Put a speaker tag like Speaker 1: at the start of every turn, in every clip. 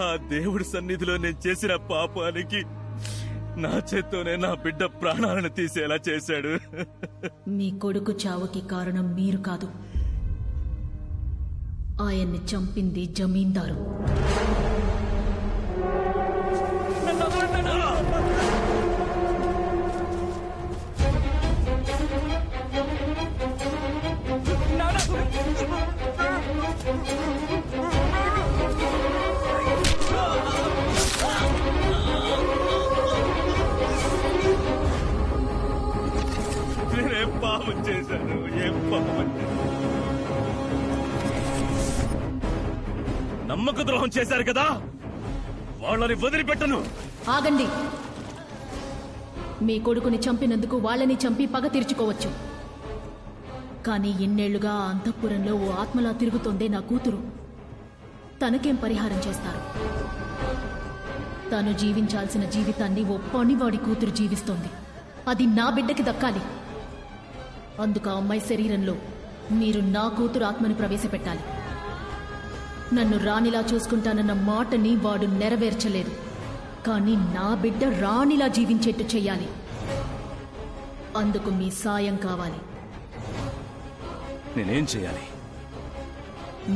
Speaker 1: ఆ దేవుడి సన్నిధిలో నేను చేసిన పాపానికి నా చేత్తోనే నా బిడ్డ ప్రాణాలను తీసేలా చేశాడు.
Speaker 2: మీ కొడుకు చావుకి కారణం మీరు కాదు, ఆయన్ని చంపింది జమీందారు.
Speaker 1: నేనేం పాపం చేశాను? ఏం పాపం? నమ్మక ద్రోహం చేశారు కదా, వాళ్ళని వదిలిపెట్టను.
Speaker 2: ఆగండి. మీ కొడుకుని చంపినందుకు వాళ్ళని చంపి పగ తీర్చుకోవచ్చు, కానీ ఇన్నేళ్లుగా ఆ అంతఃపురంలో ఓ ఆత్మలా తిరుగుతోందే నా కూతురు. తనకేం పరిహారం చేస్తారు? తను జీవించాల్సిన జీవితాన్ని ఓ పనివాడి కూతురు జీవిస్తోంది. అది నా బిడ్డకి దక్కాలి. అందుకు ఆ అమ్మాయి శరీరంలో మీరు నా కూతురు ఆత్మని ప్రవేశపెట్టాలి. నన్ను రాణిలా చూసుకుంటానన్న మాటని వాడు నెరవేర్చలేదు, కానీ నా బిడ్డ రాణిలా జీవించేట్టు చెయ్యాలి. అందుకు మీ సాయం కావాలి.
Speaker 1: నేనేం చేయాలి?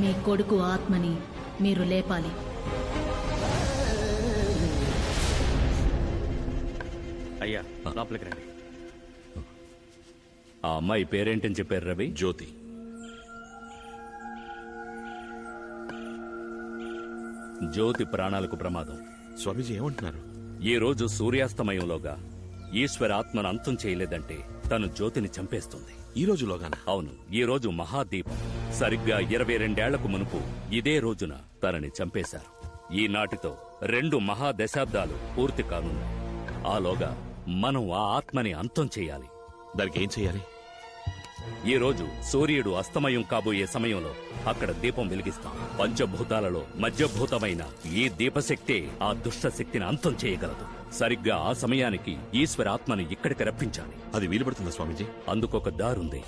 Speaker 2: మీ కొడుకు ఆత్మని మీరు లేపాలి.
Speaker 3: అయ్యా, లోపలికి రండి.
Speaker 4: ఆ అమ్మాయి పేరేంటని చెప్పారు రవి?
Speaker 5: జ్యోతి.
Speaker 4: జ్యోతి ప్రాణాలకు ప్రమాదం.
Speaker 5: స్వామీజీ ఏమంటున్నారు?
Speaker 4: ఈ రోజు సూర్యాస్తమయంలోగా ఈశ్వర ఆత్మను అంతం చేయలేదంటే తను జ్యోతిని చంపేస్తుంది.
Speaker 5: ఈ రోజులోగానా?
Speaker 4: అవును, ఈ రోజు మహాదీపం. సరిగ్గా 22 మునుపు ఇదే రోజున తనని చంపేశారు. ఈనాటితో 2 మహాదశాబ్దాలు పూర్తి కానున్నాయి. ఆలోగా మనం ఆ ఆత్మని అంతం చేయాలి.
Speaker 5: దానికి ఏం చేయాలి?
Speaker 4: ఈ రోజు సూర్యుడు అస్తమయం కాబోయే సమయంలో అక్కడ దీపం వెలిగిస్తాం. పంచభూతాలలో మధ్యభూతమైన ఈ దీపశక్తే ఆ దుష్ట శక్తిని అంతం చేయగలదు. సరిగ్గా ఆ సమయానికి ఈశ్వర ఆత్మని ఇక్కడికి రప్పించాలి.
Speaker 5: అది వీలుపడుతుందా స్వామీజీ?
Speaker 4: అందుకొక దారుంది.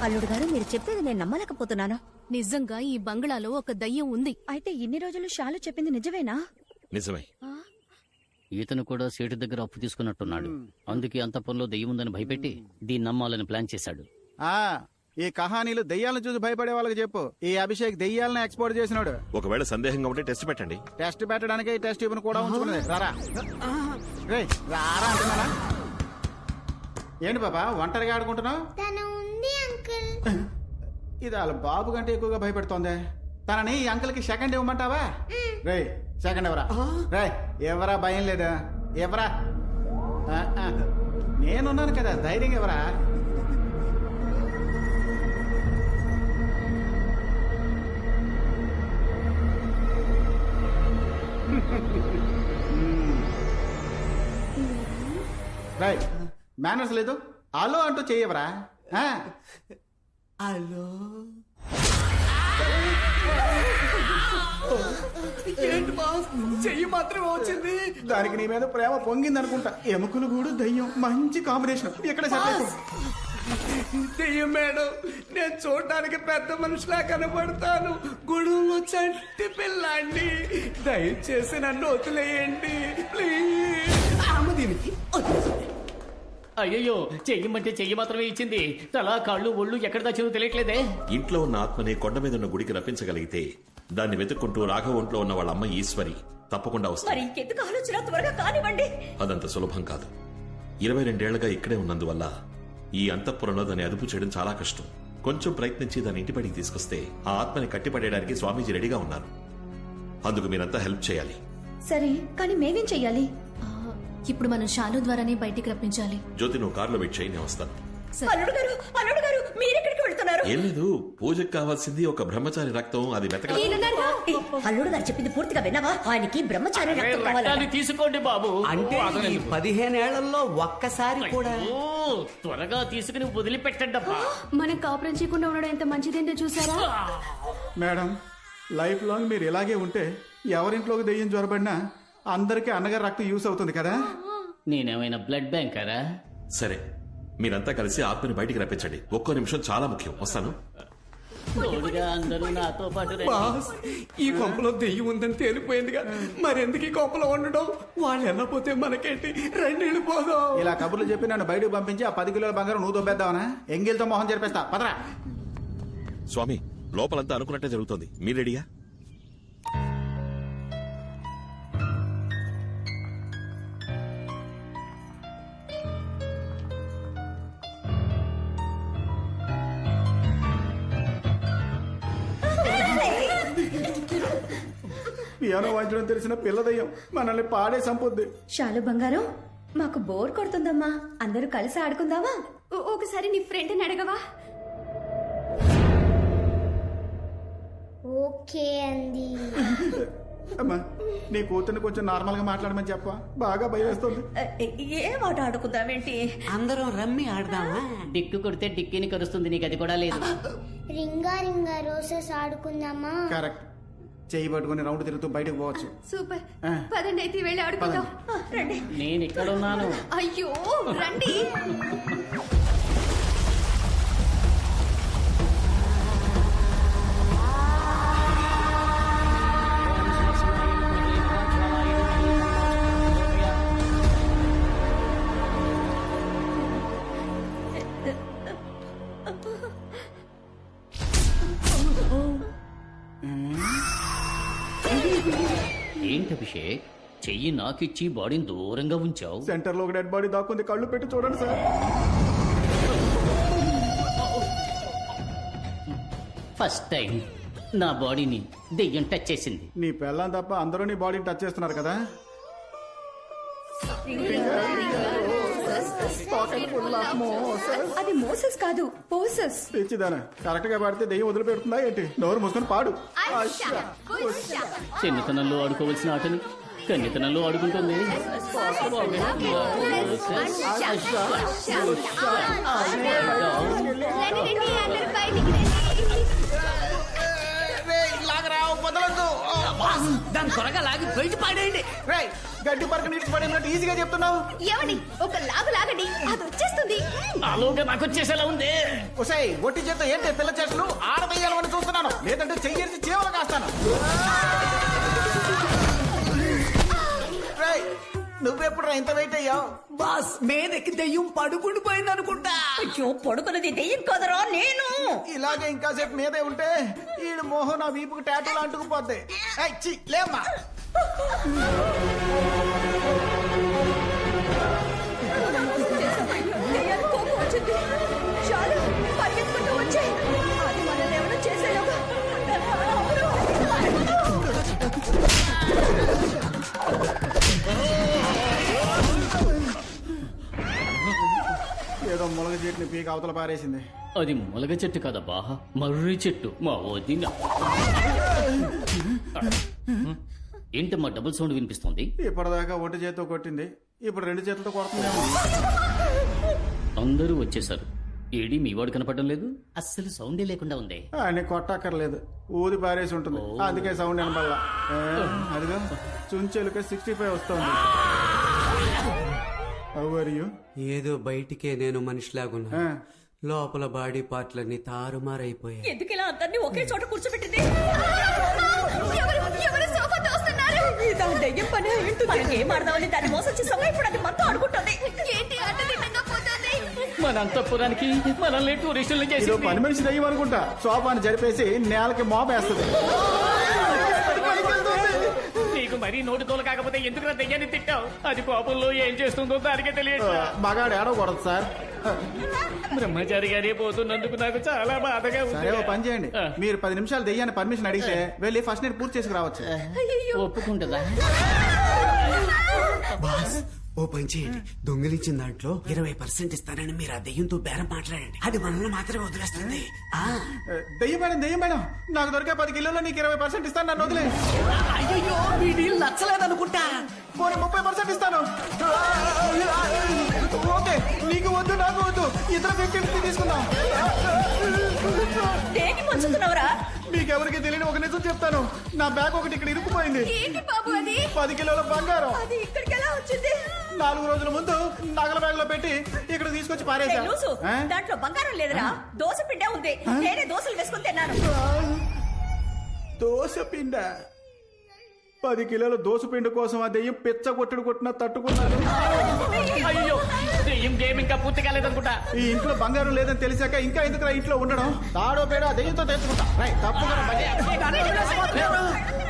Speaker 6: అల్లుడు గారు, మీరు చెప్పేది నేను నమ్మలేకపోతున్నాను.
Speaker 7: నిజంగా ఈ బంగ్లాలో ఒక దయ్యం ఉంది.
Speaker 6: అయితే ఇన్ని రోజులు షాలు చెప్పింది నిజమేనా?
Speaker 5: నిజమే.
Speaker 8: ఈతను కూడా సేటు దగ్గర అప్పు తీసుకున్నట్టున్నాడు. అందుకే అంతఃపురంలో దెయ్యం ఉందని భయపెట్టి దీన్ని నమ్మాలని ప్లాన్ చేశాడు.
Speaker 9: ఈ కహానీలు దెయ్యాలను చూసి భయపడే వాళ్ళకి చెప్పు. ఈ అభిషేక్ దెయ్యాలను ఎక్స్పోర్ట్ చేసినాడు.
Speaker 5: ఒకవేళ సందేహంగా ఉంటే టెస్ట్ పెట్టండి.
Speaker 9: టెస్ట్ పెట్టడానికి ఈ టెస్ట్ ట్యూబ్ కూడా ఉంచుకున్నది. రారా రారా అంటున్నారా? ఏంటి బాబా ఒంటరిగా ఆడుకుంటున్నావు? ఇది వాళ్ళ బాబు కంటే ఎక్కువగా భయపెడుతోంది. తనని ఈ అంకుల్ కి సెకండ్ ఇవ్వమంటావా? రే సెకండ్ ఎవరా? రే ఎవరా? భయం లేదా? ఎవరా? నేనున్నాను కదా, ధైర్యం ఎవరా? రైట్, మేనర్స్ లేదు. అలో అంటూ చెయ్యవరా?
Speaker 10: హలో, ఏంటి బాస్, చెయ్యి మాత్రమే వచ్చింది.
Speaker 9: దానికి నీ మీద ప్రేమ పొంగింది అనుకుంటా. ఎముకలు గూడు దయ్యం మంచి కాంబినేషన్. ఎక్కడ
Speaker 10: దెయ్యం మేడం, నేను చూడటానికి పెద్ద మనిషిలా కనబడతాను. గుడులో చంటి పిల్లాండి, దయచేసి నన్ను వదిలేయండి ప్లీజ్.
Speaker 8: అయ్యో, చెయ్యమంటే చెయ్యి మాత్రమే ఇచ్చింది. తల కాళ్ళు ఒళ్ళు ఎక్కడ దాచిందో తెలియట్లేదే.
Speaker 5: ఇంట్లో ఉన్న ఆత్మని కొండ మీద ఉన్న గుడికి రప్పించగలిగితే దాన్ని వెతుక్కుంటూ రాఘవ ఒంట్లో ఉన్న వాళ్ళ అమ్మ ఈశ్వరి తప్పకుండా వస్తుంది.
Speaker 6: ఇంకెందుకు ఆలోచన, త్వరగా కానివ్వండి.
Speaker 5: అదంత సులభం కాదు. 22 ఏళ్లుగా ఇక్కడే ఉన్నందువల్ల ఈ అంతఃపురంలో దాన్ని అదుపు చేయడం చాలా కష్టం. కొంచెం ప్రయత్నించి దాని ఇంటి బడికి తీసుకొస్తే ఆ ఆత్మని కట్టిపడేయడానికి స్వామీజీ రెడీగా ఉన్నారు. అందుకు మీరంతా హెల్ప్ చేయాలి.
Speaker 6: సరే, కానీ మేమేం చెయ్యాలి?
Speaker 7: ఇప్పుడు మనం షాలు ద్వారానే బయటికి రప్పించాలి.
Speaker 5: జ్యోతి, నువ్వు కారులో వెయిట్ చేయి, నేను వస్తాను.
Speaker 6: అల్లుడు గారు, మీరెక్కడికి వెళ్తున్నారు?
Speaker 5: ఏం లేదు, పూజకు కావాల్సింది ఒక బ్రహ్మచారి రక్తం. అది వెతకాలి.
Speaker 6: అల్లుడు గారు చెప్పింది పూర్తిగా విన్నావా? ఆయనకి బ్రహ్మచారి రక్తం కావాలి.
Speaker 8: తీసుకోండి బాబు.
Speaker 10: అంటే ఈ 15 ఏళ్లలో ఒక్కసారి కూడా?
Speaker 8: త్వరగా తీసుకుని వదిలిపెట్టండి అబ్బా.
Speaker 7: మనం కాపురం చేయకుండా ఉండడం ఎంత మంచిదేంటో చూసారా?
Speaker 9: మేడం, లైఫ్ లాంగ్ మీరు ఇలాగే ఉంటే ఎవరింట్లోకి దెయ్యం జ్వరబడినా అందరికీ అన్నగారి రక్తం యూస్ అవుతుంది కదా.
Speaker 8: నేనేమైనా బ్లడ్ బ్యాంకరా?
Speaker 5: సరే, మీరంతా కలిసి ఆత్మని బయటికి రప్పించండి. ఒక్కో నిమిషం చాలా ముఖ్యం. వస్తాను.
Speaker 8: తోడుగా అందరూ నాతో పాటు రండి.
Speaker 10: బాస్, ఈ కొంపలో దెయ్యం ఉందని తేలిపోయిందిగా, మరెందుకు ఈ కొంపలో ఉండడం? వాళ్ళు వెళ్ళపోతే మనకేంటి? రెండు వెళ్ళిపోదాం.
Speaker 9: ఇలా కబుర్లు చెప్పి నన్ను బయటకు పంపించి ఆ 10 కిలోల బంగారం నువ్వు దొబ్బేద్దావనా? ఎంగిల్తో మొహం జరిపేస్తా. పదరా.
Speaker 5: స్వామి, లోపలంతా అనుకున్నట్టే జరుగుతోంది. మీరు రెడీయా?
Speaker 9: పియానో వాయించడం తెలిసిన పిల్ల దయ్యం మనల్ని పాడే సంపొద్ది.
Speaker 6: చాలు బంగారం, మాకు బోర్ కొడుతుందమ్మా. అందరూ కలిసి ఆడుకుందామా?
Speaker 7: ఒకసారి నీ ఫ్రెండ్ని అడగవా?
Speaker 11: ఓకే అండి.
Speaker 9: అమ్మా, నీ కూతుర్ని కొంచెం నార్మల్ గా మాట్లాడమని చెప్ప. బాగా భయం వేస్తుంది.
Speaker 6: ఏం ఆట ఆడుకుందామేంటి?
Speaker 10: అందరం రమ్మి ఆడదామా?
Speaker 8: డిక్కు కొడితే డిక్కిని కరుస్తుంది, నీకు అది కూడా లేదు.
Speaker 11: రింగా రింగా రోజెస్ ఆడుకుందామా?
Speaker 9: కరెక్ట్. చెయ్యి పట్టుకుని రౌండ్ తిరుగుతూ బయటకు పోవచ్చు.
Speaker 7: సూపర్, పదండి అయితే వెళ్ళి ఆడుకుందాం.
Speaker 6: రండి.
Speaker 8: నేను ఇక్కడున్నాను.
Speaker 7: అయ్యో రండి.
Speaker 8: ఏంటి అభిషేక్, చెయ్యి నాకిచ్చి బాడీని దూరంగా ఉంచావు?
Speaker 9: సెంటర్ లో ఒక డెడ్ బాడీ దాక్కుంది. కళ్ళు పెట్టి చూడండి సార్.
Speaker 8: ఫస్ట్ టైం నా బాడీని దెయ్యం టచ్ చేసింది.
Speaker 9: నీ పెళ్ళం తప్ప అందరూ నీ బాడీని టచ్ చేస్తున్నారు కదా.
Speaker 6: అది మోసెస్ కాదు, పోసెస్.
Speaker 9: తెచ్చిదానా కరెక్ట్ గా పాడితే దెయ్యం వదిలిపెడుతుందా ఏంటి? నోరు మూసుకొని పాడు.
Speaker 8: చిన్నతనంలో ఆడుకోవలసిన ఆటని కన్నితనంలో ఆడుకుంటుంది.
Speaker 10: దాని త్వరగా లాగి బయట పాడేయండి.
Speaker 9: గడ్డి పరక నీటి పడినట్టు ఈజీగా చెప్తున్నావు.
Speaker 7: ఏమండి, ఒక లాగు లాగండి, అది వచ్చేస్తుంది.
Speaker 8: ఆలోగా నాకు వచ్చేసేలా ఉంది.
Speaker 9: ఒసేయ్, ఒట్టి చేత ఏంటి పిల్ల చేతులు ఆడదయ్యాలని చూస్తున్నాను. లేదంటే చెయ్యేసి చేవలు కాస్తాను. నువ్వెప్పుడు ఇంత వెయిట్ అయ్యావు?
Speaker 10: బాస్, మీదకి దెయ్యం పడుకుని పోయింది అనుకుంటా.
Speaker 6: అయ్యో, పడుకున్నది దెయ్యం కదరా నేను.
Speaker 9: ఇలాగే ఇంకాసేపు మీదే ఉంటే ఈడు మోహన్ నా వీపుకు టాటూలు అంటుకుపోద్ది. లేమ్మా.
Speaker 6: చాలు, పరిగెత్తుకుంటూ వచ్చాయి. అది మనల్ని ఏమైనా చేసేలోగా.
Speaker 9: ఏదో ములగ చెట్టుని పీక అవతల పారేసింది.
Speaker 8: అది ములగ చెట్టు కదబ్బా, మర్రి చెట్టు. మా వదిన. ఏంటమ్మా డబుల్ సౌండ్ వినిపిస్తుంది?
Speaker 9: ఇప్పటిదాకా ఒంటి చేతితో కొట్టింది, ఇప్పుడు 2 చేతులతో కొడుతుందేమో.
Speaker 8: అందరూ వచ్చేసారు. ఏడి మీ వాడు కనపడడం లేదు? అస్సలు సౌండే లేకుండా ఉంది.
Speaker 9: ఆయన కొట్టక్కర్లేదు, ఊది పారేసి ఉంటుంది. అందుకే సౌండ్ వినపడలా. అదిగా చుంచెలుక 65 వస్తుంది.
Speaker 10: ఏదో బయటికే నేను మనిషిలాగున్నా, లోపల బాడీ పార్ట్లన్నీ తారుమారైపోయాయి.
Speaker 6: ఎందుకు ఇలా అందరినీ ఒకే చోట కూర్చోబెట్టింది?
Speaker 7: ఎవరు సోఫా తోస్తున్నారు?
Speaker 6: దెయ్యం పని ఏం ఆడదామని దాన్ని మోసం చేసాము. ఇప్పుడు అది మొత్తం అనుకుంటుంది.
Speaker 7: ఏంటి అడ్డ దిట్టంగా పోతుంది?
Speaker 8: మన అంతఃపురానికి మనల్ని టూరిస్టులు చేసి
Speaker 9: పని మనిషి దయ్యం అనుకుంటా. సోఫాని జరిపేసి నేలకి మోపేస్తుంది.
Speaker 8: నీకు మరీ నోటి తోలు కాకపోతే ఎందుకు దెయ్యాన్ని తిట్టావు? అది కోపంలో ఏం చేస్తుందో దానికే తెలియదు.
Speaker 9: మగాడు ఏడవకూడదు సార్.
Speaker 8: బ్రహ్మచారి గారే పోతున్నందుకు నాకు చాలా బాధగా
Speaker 9: సరే, ఓ
Speaker 8: ఉంది.
Speaker 9: పని చేయండి. మీరు 10 నిమిషాలు దెయ్యాన్ని పర్మిషన్ అడిగితే వెళ్ళి ఫస్ట్ నైట్ పూర్తి చేసి రావచ్చు.
Speaker 8: ఒప్పుకుంటుందా?
Speaker 10: బాస్, ఓ పని చేయండి. దొంగిలించిన దాంట్లో 20% ఇస్తానని మీరు ఆ దెయ్యంతో బేరం మాట్లాడండి. అది మనల్ని మాత్రమే వదిలేస్తుంది.
Speaker 9: దెయ్యం మేడం, నాకు దొరికే 10 కిలోలో నీకు 20% ఇస్తాను. నన్ను వదిలే.
Speaker 10: అయ్యో, మీ డీల్ నచ్చలేదనుకుంటా.
Speaker 9: పోనీ 30% ఇస్తాను. ఓకే, నీకు వద్దు నాకు వద్దు, ఇద్దరు 50 తీసుకుందాం.
Speaker 6: దేనికి పంచుతున్నావురా?
Speaker 9: మీకు మీకెవరికి తెలియని ఒక నిజం చెప్తాను. నా బ్యాగ్ ఒకటి ఇక్కడ ఇరుక్కుపోయింది.
Speaker 7: ఏంటి బాబు అది
Speaker 9: 10 కిలోల బంగారం.
Speaker 7: అది ఇక్కడికి ఎలా వచ్చింది?
Speaker 9: 4 రోజుల ముందు నగల బ్యాగ్ లో పెట్టి ఇక్కడ తీసుకొచ్చి పారేశా.
Speaker 6: లూసు, దాంట్లో బంగారం లేదురా, దోశ పిండే ఉంది. నేనే దోశలు వేసుకుని తిన్నాను.
Speaker 9: దోశ పిండ 10 కిలోల దోశ పిండి కోసం ఆ దెయ్యం పిచ్చ కొట్టుడు కొట్టిన తట్టుకున్నాను.
Speaker 3: అయ్యో దెయ్యం గేమ్ ఇంకా పూర్తి కాలేదనుకుంటా.
Speaker 9: ఈ ఇంట్లో బంగారం లేదని తెలిసాక ఇంకా ఎందుకు ఇంట్లో ఉండడం? తాడో పేడో ఆ దెయ్యంతో తెచ్చుకుంటా. తప్పుగా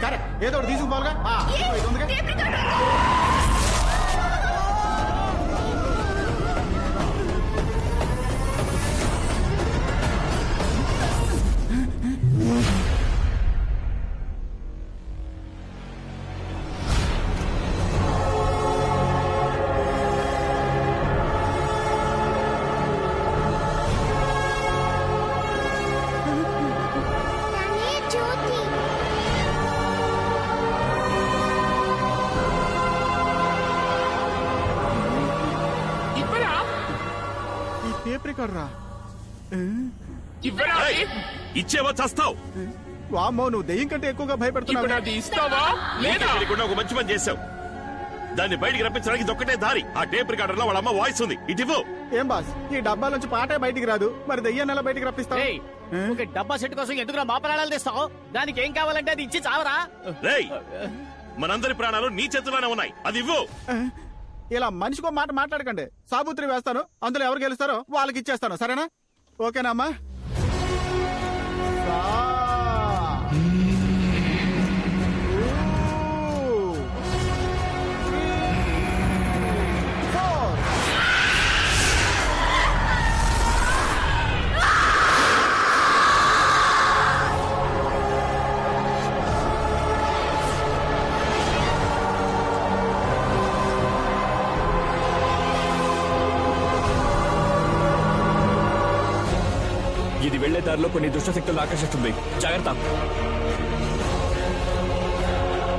Speaker 9: కరెక్ట్, ఏదో ఒకటి తీసుకుపోవాలిగా. ఇది ఉందిగా.
Speaker 11: నానే జ్యోతి.
Speaker 9: ఈ టేప్ రికార్డ్ రా.
Speaker 1: ఏయ్, ఇచ్చేవా చస్తావు.
Speaker 9: వామ్మో, నువ్వు దెయ్యం కంటే ఎక్కువగా భయపడుతున్నావు.
Speaker 1: తెలియకుండా ఒక మంచి పని చేసావు. దాన్ని బయటికి రప్పించడానికి ఇదొక్కటే దారి. ఆ టేప్ రికార్డర్ లో వాళ్ళ అమ్మ వాయిస్ ఉంది. ఇటివ్వు.
Speaker 9: ఏం బాస్, ఈ డబ్బా నుంచి పాటే బయటికి రాదు, మరి దెయ్యాన్ని ఎలా బయటికి రప్పిస్తావు?
Speaker 3: ఒక డబ్బా సెట్ కోసం ఎందుకు మా ప్రాణాలు తెస్తావు? దానికి ఏం కావాలంటే అది ఇచ్చి చావరా.
Speaker 1: రేయ్, మనందరి ప్రాణాలు నీ చేతిలోనే ఉన్నాయి. అది ఇవ్వు.
Speaker 9: ఇలా మనిషికో మాట మాట్లాడకండి. సాబుత్రి వేస్తాను, అందులో ఎవరు గెలుస్తారో వాళ్ళకి ఇచ్చేస్తాను. సరేనా? ఓకేనా అమ్మా?
Speaker 1: ఇది వెళ్లే దారిలో కొన్ని దుష్టశక్తులు ఆకర్షిస్తుంది. జాగ్రత్త.